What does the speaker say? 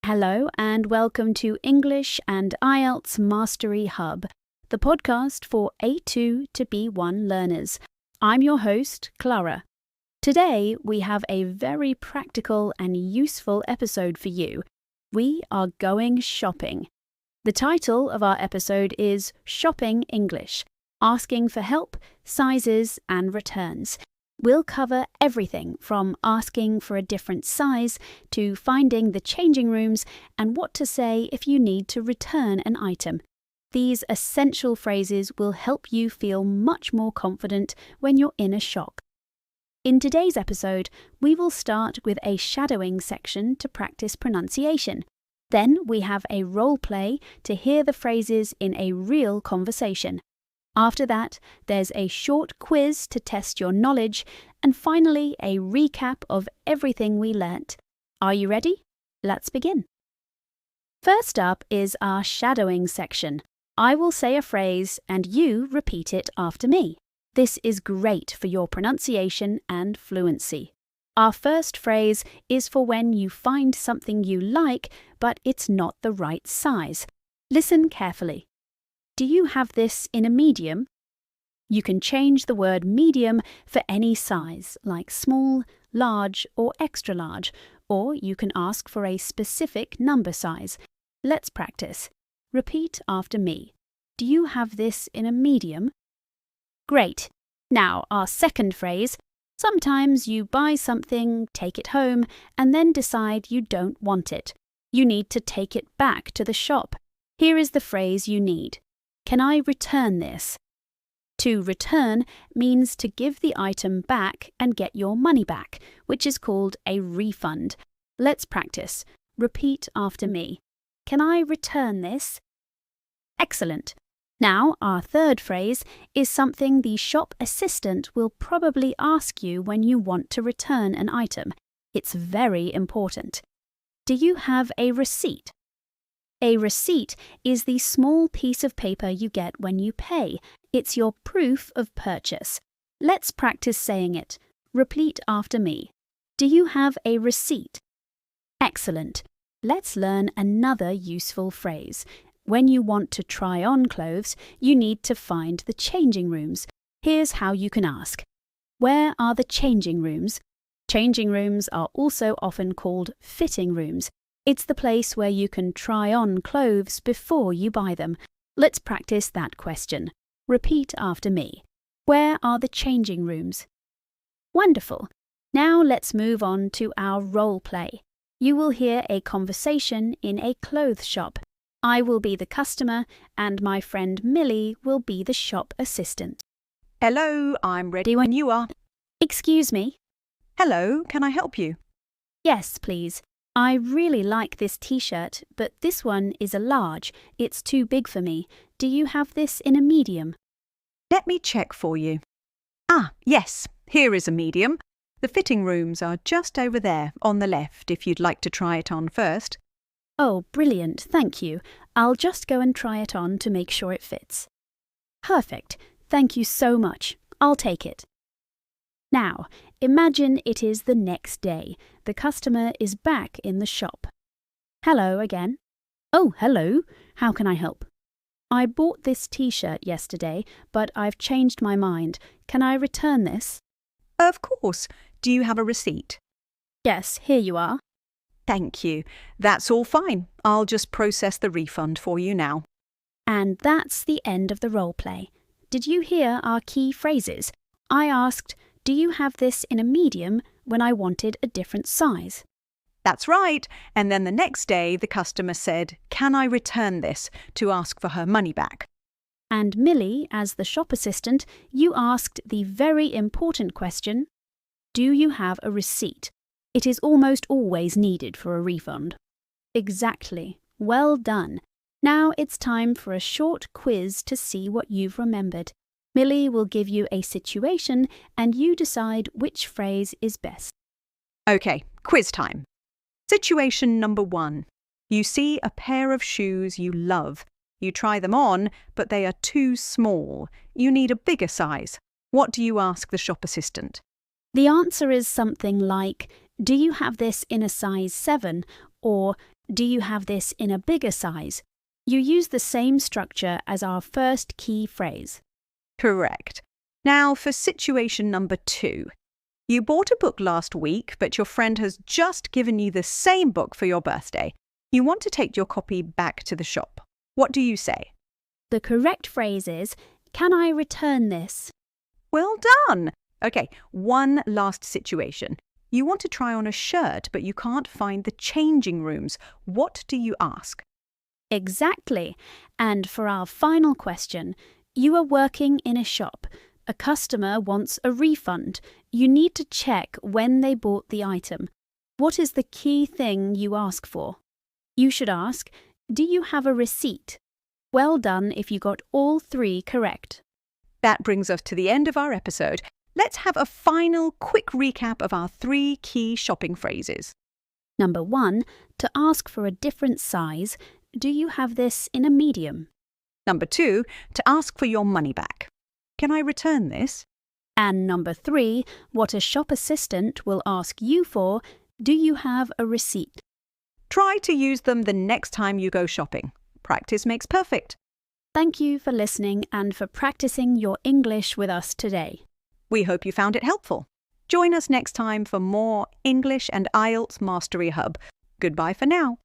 Hello and welcome to English and IELTS Mastery Hub, the podcast for A2 to B1 learners. I'm your host, Clara. Today we have a very practical and useful episode for you. We are going shopping. The title of our episode is Shopping English, Asking for Help, Sizes and Returns. We'll cover everything from asking for a different size to finding the changing rooms and what to say if you need to return an item. These essential phrases will help you feel much more confident when you're in a shop. In today's episode, we will start with a shadowing section to practice pronunciation. Then we have a role play to hear the phrases in a real conversation. After that, there's a short quiz to test your knowledge, and finally a recap of everything we learnt. Are you ready? Let's begin. First up is our shadowing section. I will say a phrase and you repeat it after me. This is great for your pronunciation and fluency. Our first phrase is for when you find something you like, but it's not the right size. Listen carefully. Do you have this in a medium? You can change the word medium for any size, like small, large, or extra large, or you can ask for a specific number size. Let's practice. Repeat after me. Do you have this in a medium? Great. Now, our second phrase. Sometimes you buy something, take it home, and then decide you don't want it. You need to take it back to the shop. Here is the phrase you need. Can I return this? To return means to give the item back and get your money back, which is called a refund. Let's practice. Repeat after me. Can I return this? Excellent. Now, our third phrase is something the shop assistant will probably ask you when you want to return an item. It's very important. Do you have a receipt? A receipt is the small piece of paper you get when you pay. It's your proof of purchase. Let's practice saying it. Repeat after me. Do you have a receipt? Excellent. Let's learn another useful phrase. When you want to try on clothes, you need to find the changing rooms. Here's how you can ask. Where are the changing rooms? Changing rooms are also often called fitting rooms. It's the place where you can try on clothes before you buy them. Let's practice that question. Repeat after me. Where are the changing rooms? Wonderful. Now let's move on to our role play. You will hear a conversation in a clothes shop. I will be the customer and my friend Millie will be the shop assistant. Hello, I'm ready when you are. Excuse me? Hello, can I help you? Yes, please. I really like this t-shirt, but this one is a large. It's too big for me. Do you have this in a medium? Let me check for you. Yes, here is a medium. The fitting rooms are just over there on the left if you'd like to try it on first. Oh, brilliant, thank you. I'll just go and try it on to make sure it fits. Perfect, thank you so much. I'll take it. Now, imagine it is the next day. The customer is back in the shop. Hello again. Oh, hello. How can I help? I bought this t-shirt yesterday, but I've changed my mind. Can I return this? Of course. Do you have a receipt? Yes, here you are. Thank you. That's all fine. I'll just process the refund for you now. And that's the end of the role play. Did you hear our key phrases? I asked, do you have this in a medium when I wanted a different size? That's right. And then the next day, the customer said, can I return this, to ask for her money back? And Millie, as the shop assistant, you asked the very important question, do you have a receipt? It is almost always needed for a refund. Exactly. Well done. Now it's time for a short quiz to see what you've remembered. Millie will give you a situation and you decide which phrase is best. Okay, quiz time. Situation number 1. You see a pair of shoes you love. You try them on, but they are too small. You need a bigger size. What do you ask the shop assistant? The answer is something like, do you have this in a size 7? Or Do you have this in a bigger size? You use the same structure as our first key phrase. Correct. Now for situation number 2. You bought a book last week, but your friend has just given you the same book for your birthday. You want to take your copy back to the shop. What do you say? The correct phrase is, "Can I return this?" Well done! Okay, one last situation. You want to try on a shirt, but you can't find the changing rooms. What do you ask? Exactly. And for our final question, you are working in a shop. A customer wants a refund. You need to check when they bought the item. What is the key thing you ask for? You should ask, "Do you have a receipt?" Well done if you got all 3 correct. That brings us to the end of our episode. Let's have a final quick recap of our 3 key shopping phrases. Number 1, to ask for a different size. Do you have this in a medium? Number 2, to ask for your money back. Can I return this? And number 3, what a shop assistant will ask you for. Do you have a receipt? Try to use them the next time you go shopping. Practice makes perfect. Thank you for listening and for practicing your English with us today. We hope you found it helpful. Join us next time for more English and IELTS Mastery Hub. Goodbye for now.